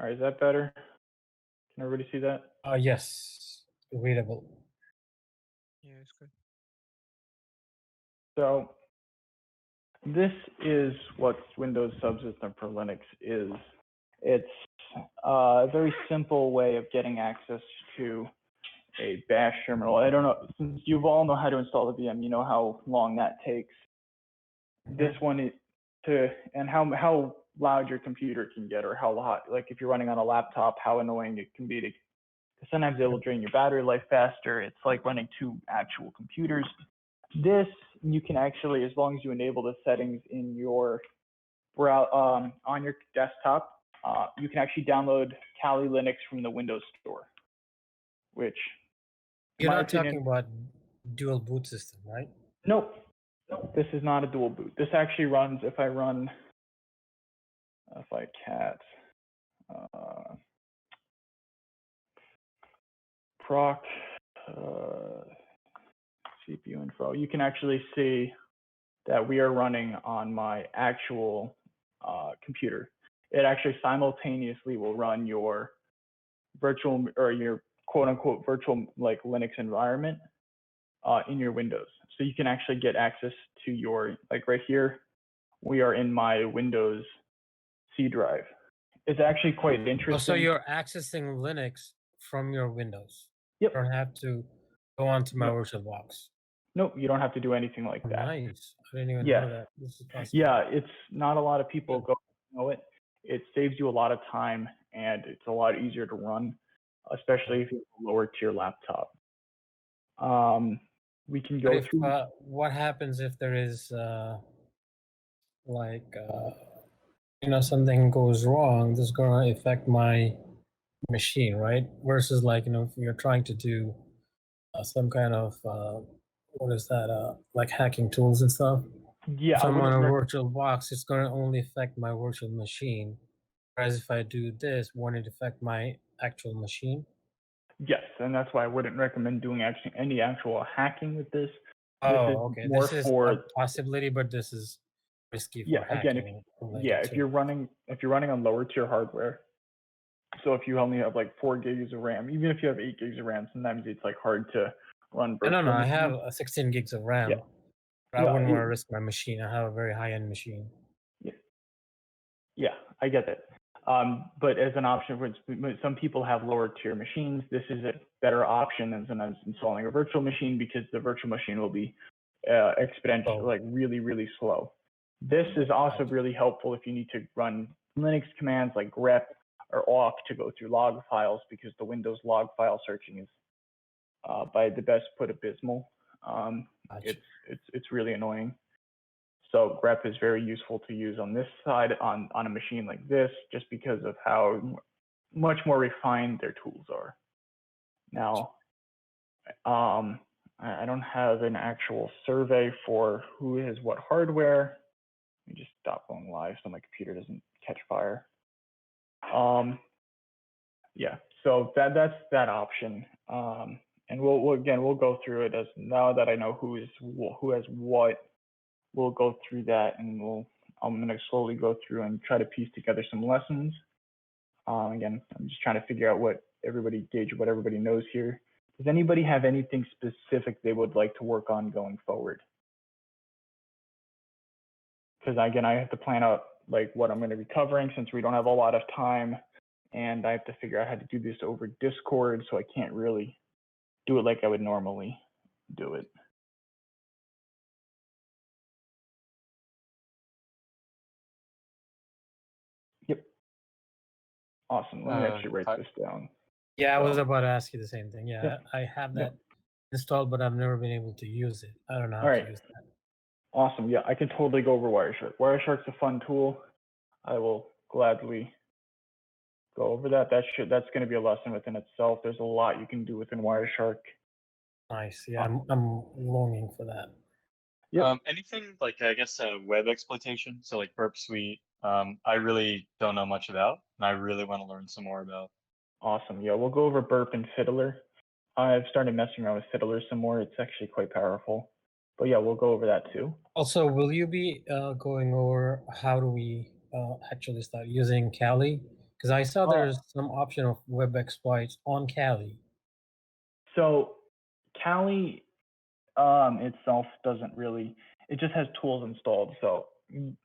right, is that better? Can everybody see that? Yes, readable. Yeah, it's good. So this is what Windows Subsystem for Linux is. It's a very simple way of getting access to a bash terminal. I don't know, since you all know how to install the VM, you know how long that takes. This one is and how loud your computer can get, or how hot, like if you're running on a laptop, how annoying it can be to, sometimes it will drain your battery life faster. It's like running two actual computers. This, you can actually, as long as you enable the settings in your on your desktop, you can actually download Kali Linux from the Windows Store, which You're not talking about dual boot system, right? Nope. This is not a dual boot. This actually runs, if I cat proc CPU info, you can actually see that we are running on my actual computer. It actually simultaneously will run your virtual, or your quote unquote virtual like Linux environment in your Windows. So you can actually get access to your, like right here, we are in my Windows C drive. It's actually quite interesting. Oh, so you're accessing Linux from your Windows. Yep. You don't have to go onto my VirtualBox. Nope, you don't have to do anything like that. Nice. I didn't even know that. This is possible. Yeah, it's not a lot of people know it. It saves you a lot of time, and it's a lot easier to run, especially if you have a lower tier laptop. We can go through. What happens if there is something goes wrong? This is going to affect my machine, right? Versus if you're trying to do some kind of like hacking tools and stuff. Yeah. If I'm on a VirtualBox, it's going to only affect my virtual machine. Whereas if I do this, won't it affect my actual machine? Yes, and that's why I wouldn't recommend doing any actual hacking with this. Okay. This is a possibility, but this is risky for hacking. Again, if you're running on lower tier hardware, so if you only have like 4 gigs of RAM, even if you have 8 gigs of RAM, sometimes it's like hard to run virtual. No, I have 16 gigs of RAM. Yeah. But I wouldn't want to risk my machine. I have a very high-end machine. Yeah, I get that. But as an option, for some people have lower tier machines, this is a better option than sometimes installing a virtual machine, because the virtual machine will be exponential, like really, really slow. This is also really helpful if you need to run Linux commands like grep or awk to go through log files, because the Windows log file searching is by the best put abysmal. It's really annoying. So grep is very useful to use on this side on a machine like this, just because of how much more refined their tools are. Now, I don't have an actual survey for who has what hardware. Let me just stop going live so my computer doesn't catch fire. Yeah, so that's that option. And we'll go through it, as now that I know who has what. We'll go through that, and I'm going to slowly go through and try to piece together some lessons. Again, I'm just trying to figure out what everybody knows here. Does anybody have anything specific they would like to work on going forward? Because again, I have to plan out like what I'm going to be covering, since we don't have a lot of time, and I have to figure out how to do this over Discord, so I can't really do it like I would normally do it. Yep. Awesome. Let me actually write this down. Yeah, I was about to ask you the same thing. Yeah, I have that installed, but I've never been able to use it. I don't know how to use that. Awesome. Yeah, I can totally go over Wireshark. Wireshark's a fun tool. I will gladly go over that. That's going to be a lesson within itself. There's a lot you can do within Wireshark. Nice. Yeah, I'm longing for that. Yep. Anything like, I guess, web exploitation, so like Burp Suite, I really don't know much about, and I really want to learn some more about. Awesome. Yeah, we'll go over Burp and Fiddler. I've started messing around with Fiddler some more. It's actually quite powerful. But yeah, we'll go over that too. Also, will you be going over how do we actually start using Kali Because I saw Uh, there's some option of web exploits on Kali. So Kali itself doesn't really, it just has tools installed. So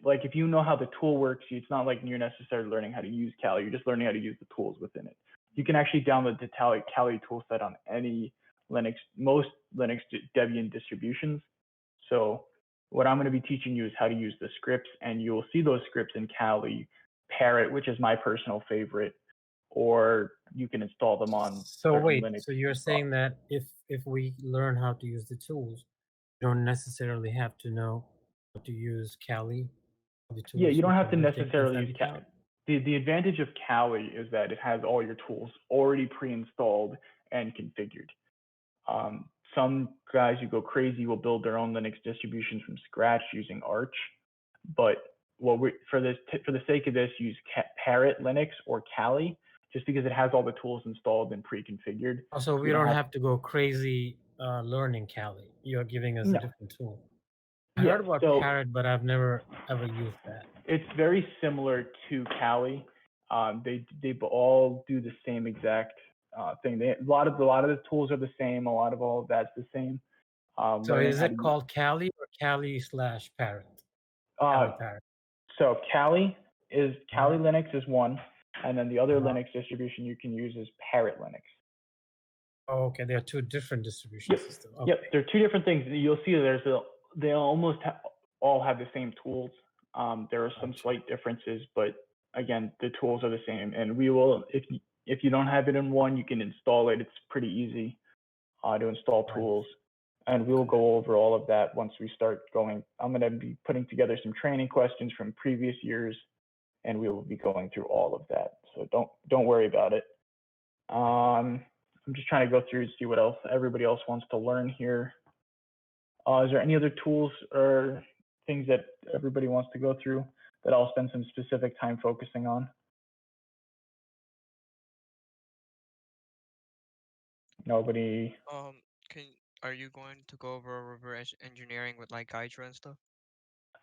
like if you know how the tool works, it's not like you're necessarily learning how to use Kali, you're just learning how to use the tools within it. You can actually download the Kali toolset on any Linux, most Linux Debian distributions. So what I'm going to be teaching you is how to use the scripts, and you'll see those scripts in Kali, Parrot, which is my personal favorite, or you can install them on So certain wait, Linux. so you're saying that if we learn how to use the tools, you don't necessarily have to know how to use Kali? The Yeah, tools you don't with have to everything necessarily inside use the Kali. The advantage of Kali is that it has all your tools already pre-installed and configured. Some guys who go crazy will build their own Linux distributions from scratch using Arch, but for the sake of this, use Parrot Linux or Kali, just because it has all the tools installed and pre-configured. Also, we You don't have to go crazy learning Kali. You're giving us No. a different tool. I Yeah, heard about so Parrot, but I've never ever used that. it's very similar to Kali. They all do the same exact thing. A lot of the tools are the same. A lot of all of that's the same. So Learning is how it to called Kali or Kali/Parrot? uh, Kali Parrot. so Kali Uh-huh. Linux is one, and then the other Uh-huh. Linux distribution you can use is Parrot Linux. Oh, okay, there are two different distribution Yep. systems. Yep, Okay. they're two different things. You'll see they almost all have the same tools. There are some Gotcha. slight differences, but again, the tools are the same. And we will, if you don't have it in one, you can install it. It's pretty easy to install Right. tools, and we will Okay. go over all of that once we start going. I'm going to be putting together some training questions from previous years, and we will be going through all of that. So don't worry about it. I'm just trying to go through and see what else everybody else wants to learn here. Is there any other tools or things that everybody wants to go through that I'll spend some specific time focusing on? Nobody. Can are you going to go over reverse engineering with like Hydra and stuff?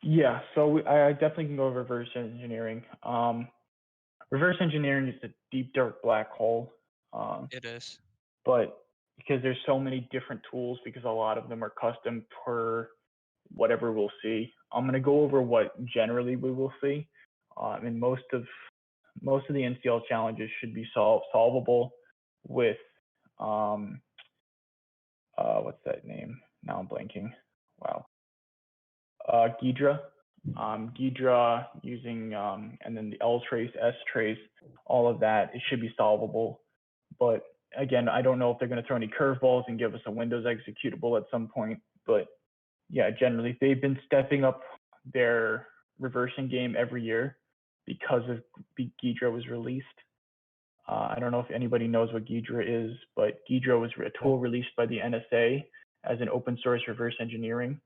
Yeah, so I definitely can go over reverse engineering. Reverse engineering is a deep, dark black hole. It is. But because there's so many different tools, because a lot of them are custom per whatever we'll see. I'm going to go over what generally we will see. And most of the NCL challenges should be solvable with what's that name? Now I'm blanking. Wow. Ghidra. Ghidra using and then the L trace, S trace, all of that, it should be solvable. But again, I don't know if they're going to throw any curveballs and give us a Windows executable at some point. But yeah, generally they've been stepping up their reversing game every year because of Ghidra was released. I don't know if anybody knows what Ghidra is, but Ghidra was a tool released by the NSA as an open source reverse engineering.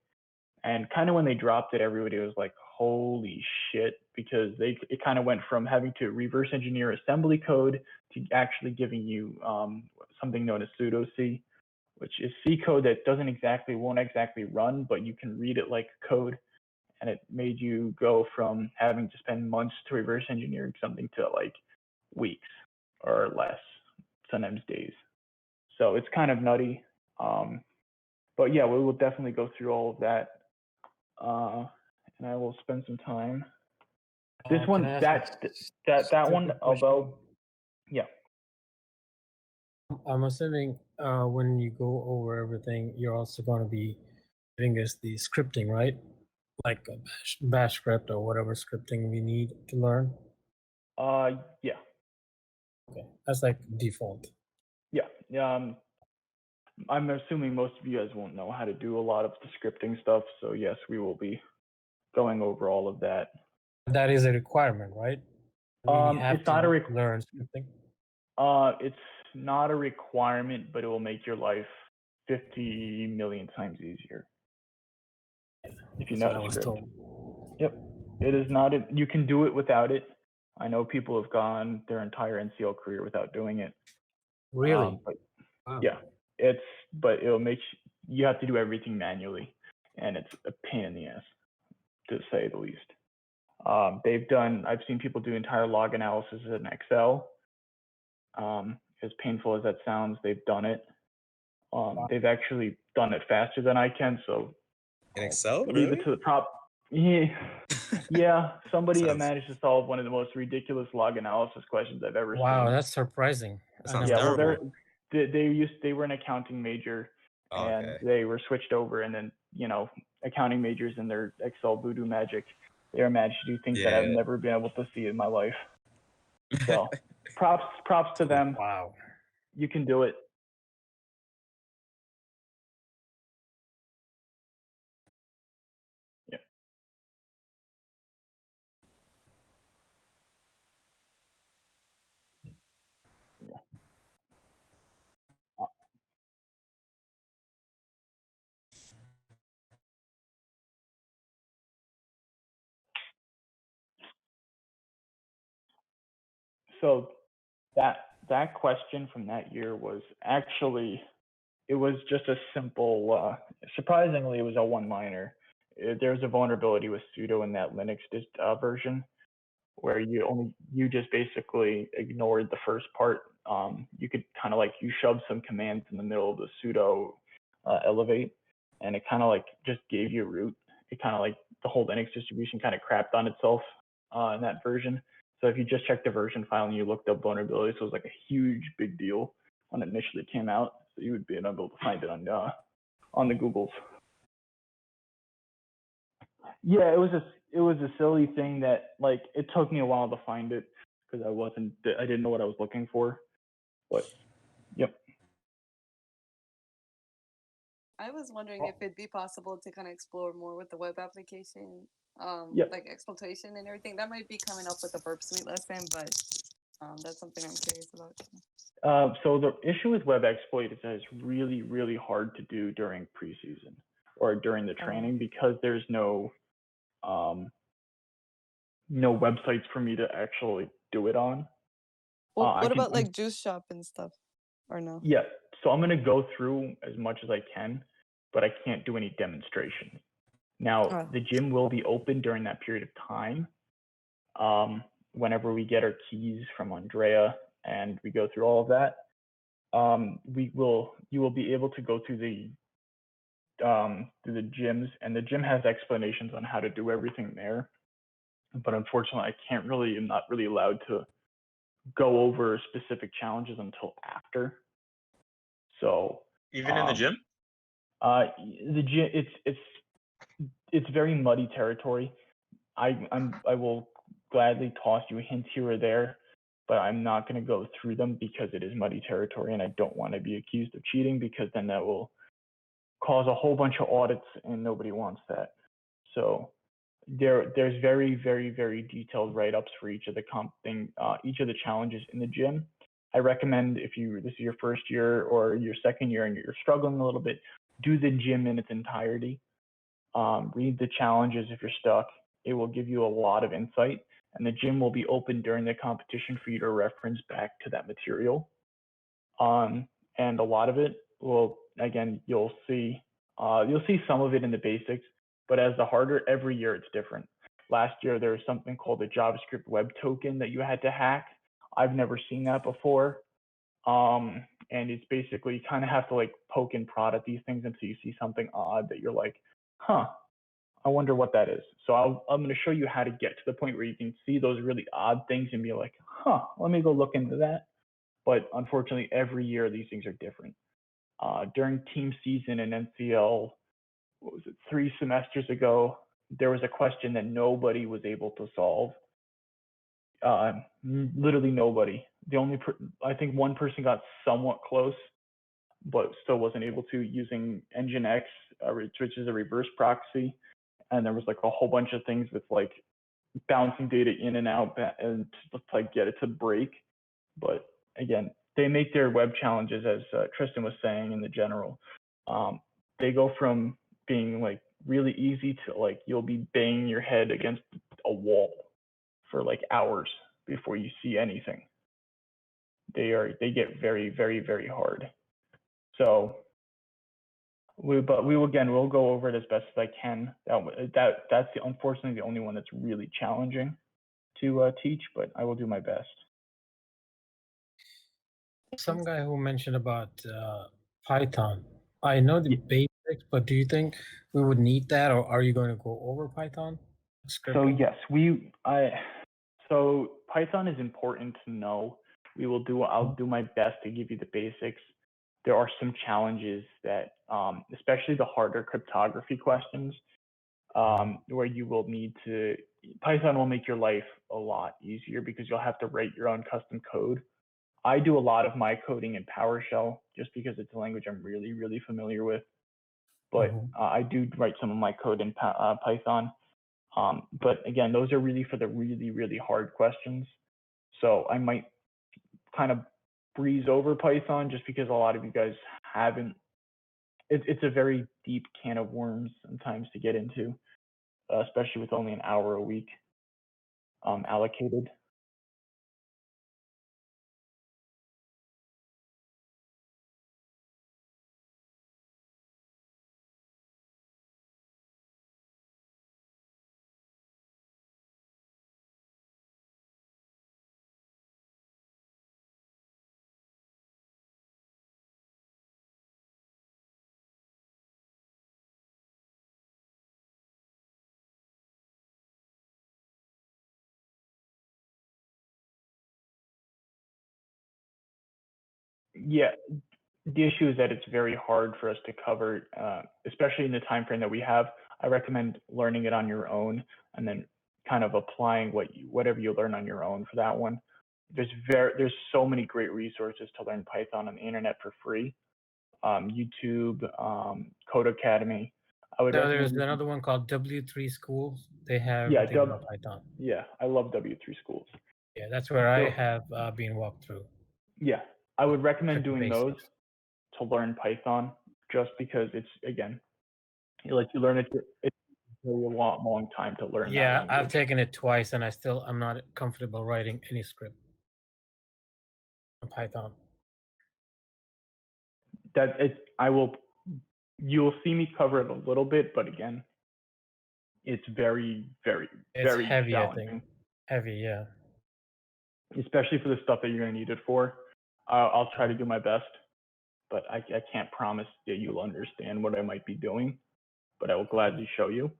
And kind of when they dropped it, everybody was like, holy shit, because it kind of went from having to reverse engineer assembly code to actually giving you something known as pseudo C, which is C code that won't exactly run, but you can read it like code. And it made you go from having to spend months to reverse engineering something to like weeks or less, sometimes days. So it's kind of nutty. But yeah, we will definitely go through all of that. And I will spend some time. This Can one, I ask that one, stupid although, question? yeah. I'm assuming when you go over everything, you're also going to be giving us the scripting, right? Like a bash script or whatever scripting we need to learn. Yeah. Okay, that's like default. Yeah. I'm assuming most of you guys won't know how to do a lot of the scripting stuff. So yes, we will be going over all of that. That is a requirement, right? We have It's not a to learn scripting. It's not a requirement, but it will make your life 50 million times easier if you That's know what I how to was script. told. Yep. It is not. You can do it without it. I know people have gone their entire NCL career without doing it. Really? But Wow. yeah, but it'll make you have to do everything manually, and it's a pain in the ass, to say the least. I've seen people do entire log analysis in Excel. As painful as that sounds, they've done it. They've actually done it faster than I can, so In Excel, leave really? it to the top. Yeah, yeah. Somebody Sounds- managed to solve one of the most ridiculous log analysis questions I've ever Wow, seen. that's surprising. That I sounds never- Yeah, well, terrible. they were an accounting major, Oh, and okay. they were switched over, and then accounting majors in their Excel voodoo magic, they managed to do things that I've Yeah. never been able to see in my life. So props to them. Wow. You can do it. Yeah. Yeah. So that question from that year was actually, it was just a simple, surprisingly, it was a one-liner. There's a vulnerability with sudo in that Linux version where you just basically ignored the first part. You could kind of like, you shoved some commands in the middle of the sudo elevate, and it kind of like just gave you root. It kind of like the whole Linux distribution kind of crapped on itself in that version. So if you just checked the version file and you looked up vulnerabilities, it was like a huge big deal when it initially came out. So you would be able to find it on the Googles. Yeah, it was a silly thing that, like, it took me a while to find it because I didn't know what I was looking for. But yep. I was wondering if it'd be possible to kind of explore more with the web application, Yep. like exploitation and everything. That might be coming up with the Burp Suite lesson, but that's something I'm curious about. So the issue with web exploit is that it's really, really hard to do during preseason or during the training because there's no websites for me to actually do it on. Well, what about like Juice Shop and stuff, or no? Yeah, so I'm gonna go through as much as I can, but I can't do any demonstration. Now, the gym will be open during that period of time. Whenever we get our keys from Andrea and we go through all of that, you will be able to go through the gyms, and the gym has explanations on how to do everything there. But unfortunately, I'm not really allowed to go over specific challenges until after. So Even in the gym? the gym, it's very muddy territory. I will gladly toss you hints here or there, but I'm not going to go through them because it is muddy territory, and I don't want to be accused of cheating because then that will cause a whole bunch of audits, and nobody wants that. So there's very, very, very detailed write-ups for each of the each of the challenges in the gym. I recommend if this is your first year or your second year and you're struggling a little bit, do the gym in its entirety. Read the challenges if you're stuck. It will give you a lot of insight, and the gym will be open during the competition for you to reference back to that material. And a lot of it will, again, you'll see some of it in the basics, but as the harder, every year it's different. Last year, there was something called a JavaScript web token that you had to hack. I've never seen that before. And it's basically, you kind of have to like poke and prod at these things until you see something odd that you're like, huh, I wonder what that is. So I'm going to show you how to get to the point where you can see those really odd things and be like, huh, let me go look into that. But unfortunately, every year these things are different. During team season in NCL, 3 semesters ago, there was a question that nobody was able to solve. Literally nobody. I think one person got somewhat close, but still wasn't able to, using Nginx, which is a reverse proxy. And there was like a whole bunch of things with like bouncing data in and out and to like get it to break. But again, they make their web challenges, as Tristan was saying in the general, they go from being like really easy to like you'll be banging your head against a wall for like hours before you see anything. They get very, very, very hard. So But we will, again, we'll go over it as best as I can. That's unfortunately the only one that's really challenging to teach, but I will do my best. Some guy who mentioned about Python. I know the basics, but do you think we would need that, or are you going to go over Python? So Scripting? yes, so Python is important to know. I'll do my best to give you the basics. There are some challenges that, especially the harder cryptography questions, where you will need to, Python will make your life a lot easier because you'll have to write your own custom code. I do a lot of my coding in PowerShell just because it's a language I'm really, really familiar with. But I do write some of my code in Python. But again, those are really for the really, really hard questions. So I might kind of breeze over Python just because a lot of you guys haven't. It's a very deep can of worms sometimes to get into, especially with only an hour a week allocated. Yeah, the issue is that it's very hard for us to cover, especially in the time frame that we have. I recommend learning it on your own and then kind of applying whatever you learn on your own for that one. There's so many great resources to learn Python on the internet for free. YouTube, Code Academy. I would There's recommend. another one called W3 Schools. They have Yeah, everything about Python. Yeah, I love W3 Schools. Yeah, that's where I So- have been walked through. Yeah, I would recommend Check the doing those basics. to learn Python, just because it's, again, you learn it. It takes a long time to learn. Yeah, that I've language. taken it twice, and I'm not comfortable writing any script in Python. You'll see me cover it a little bit, but again, it's very, very, It's very heavy, I challenging. think. Heavy, yeah. Especially for the stuff that you're going to need it for. I'll try to do my best, but I can't promise that you'll understand what I might be doing, but I will gladly show you.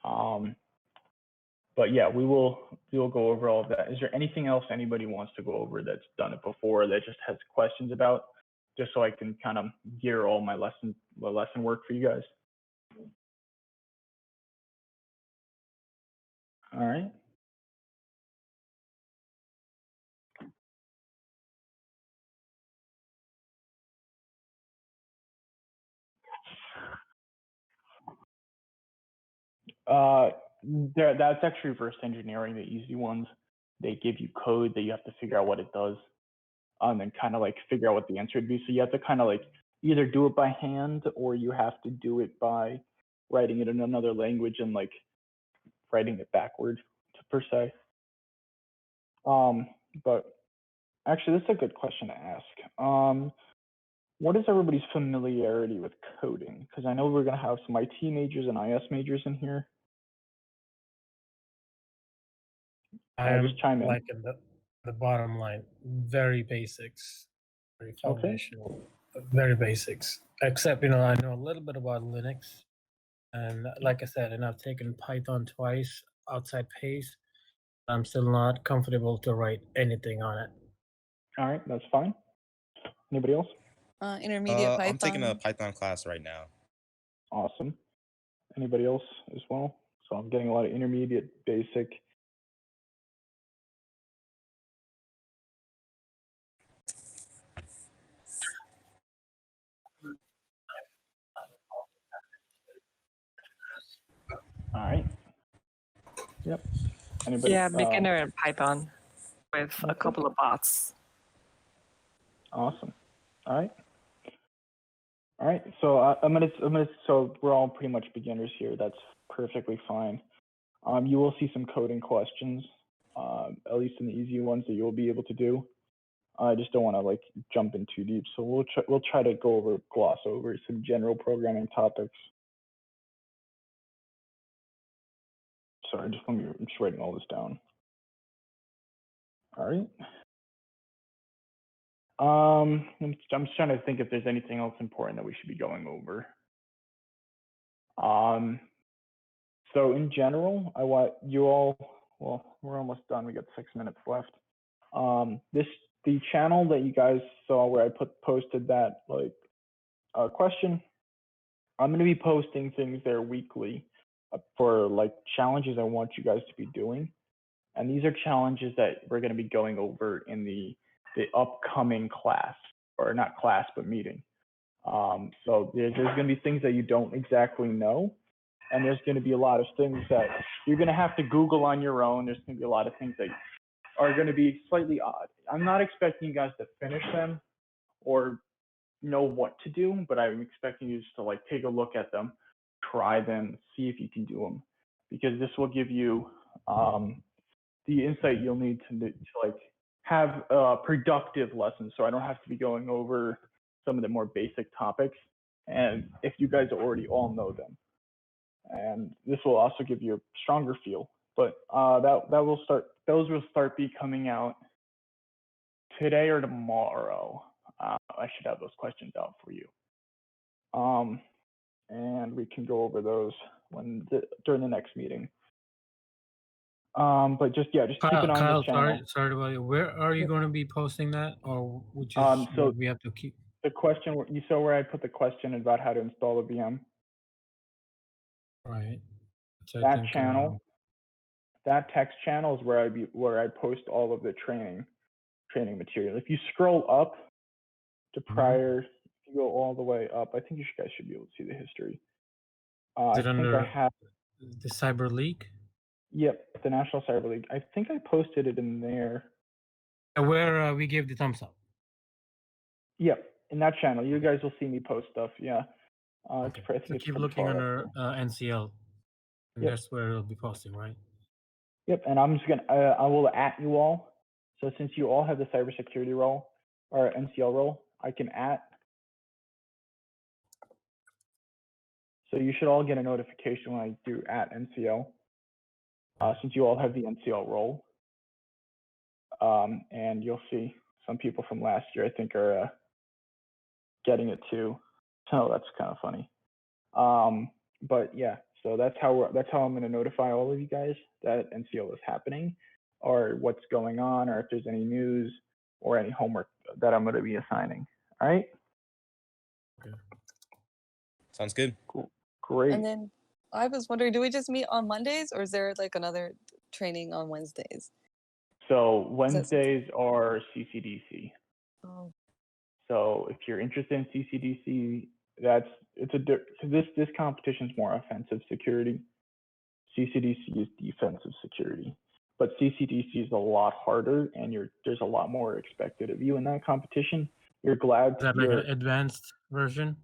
But yeah, we will go over all of that. Is there anything else anybody wants to go over that's done it before that just has questions about, just so I can kind of gear all my lesson work for you guys? All right. That's actually reverse engineering, the easy ones. They give you code that you have to figure out what it does, and then kind of like figure out what the answer would be. So you have to kind of like either do it by hand, or you have to do it by writing it in another language and like writing it backward, per se. But actually, this is a good question to ask. What is everybody's familiarity with coding? Because I know we're going to have some IT majors and IS majors in here. I'm just chime in. like in the bottom line, very basics, very foundational, very basics. Except, I know a little bit about Linux, and like I said, and I've taken Python twice outside Pace. I'm still not comfortable to write anything on it. All right, that's fine. Anybody else? Intermediate Python. I'm taking a Python class right now. Awesome. Anybody else as well? So I'm getting a lot of intermediate, basic. All right. Yep. Anybody? Yeah, beginner in Python with a couple of bots. Awesome. All right. All right. So so we're all pretty much beginners here. That's perfectly fine. You will see some coding questions, at least in the easy ones that you'll be able to do. I just don't want to like jump in too deep. So we'll try to gloss over some general programming topics. Sorry, I'm just writing all this down. All right. I'm just trying to think if there's anything else important that we should be going over. So in general, I want you all, well, we're almost done. We got 6 minutes left. The channel that you guys saw where I posted that like question, I'm going to be posting things there weekly for like challenges I want you guys to be doing. And these are challenges that we're going to be going over in the upcoming class, or not class, but meeting. So there's going to be things that you don't exactly know. And there's going to be a lot of things that you're going to have to Google on your own. There's going to be a lot of things that are going to be slightly odd. I'm not expecting you guys to finish them or know what to do, but I'm expecting you just to like take a look at them, try them, see if you can do them, because this will give you the insight you'll need to like have productive lessons. So I don't have to be going over some of the more basic topics, and if you guys already all know them. And this will also give you a stronger feel. But those will start be coming out today or tomorrow. I should have those questions out for you. And we can go over those during the next meeting. But just keep it on Kyle, the channel. sorry about you. Where are you going to be posting that, or which is So we have to keep? The question, you saw where I put the question about how to install a VM. Right. So That channel, that text channel is where I post all of the training material. If you scroll up to prior, if you go all the way up, I think you guys should be able to see the history. Is it under I have the Cyber League? Yep, the National Cyber League. I think I posted it in there. Where we gave the thumbs up. Yep, in that channel, you guys will see me post stuff. Yeah. Okay. I think So it's keep pretty looking far up under there. NCL, and Yep. that's where it'll be posting, right? Yep, and I'm just gonna I will @ you all. So since you all have the cybersecurity role or NCL role, I can @. So you should all get a notification when I do @NCL, since you all have the NCL role. And you'll see some people from last year, I think, are getting it too. So that's kind of funny. But yeah, so that's how I'm going to notify all of you guys that NCL is happening, or what's going on, or if there's any news or any homework that I'm going to be assigning. All right. Sounds good. Cool. Great. And then I was wondering, do we just meet on Mondays, or is there like another training on Wednesdays? So Wednesdays are CCDC. Oh, So if you're interested in CCDC, this competition is more offensive security. CCDC is defensive security, but CCDC is a lot harder, and there's a lot more expected of you in that competition. You're glad Is that like an advanced version?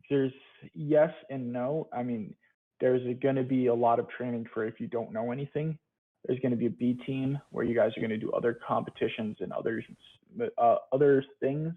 There's yes and no. I mean, there's going to be a lot of training for if you don't know anything. There's going to be a B team where you guys are going to do other competitions and other things.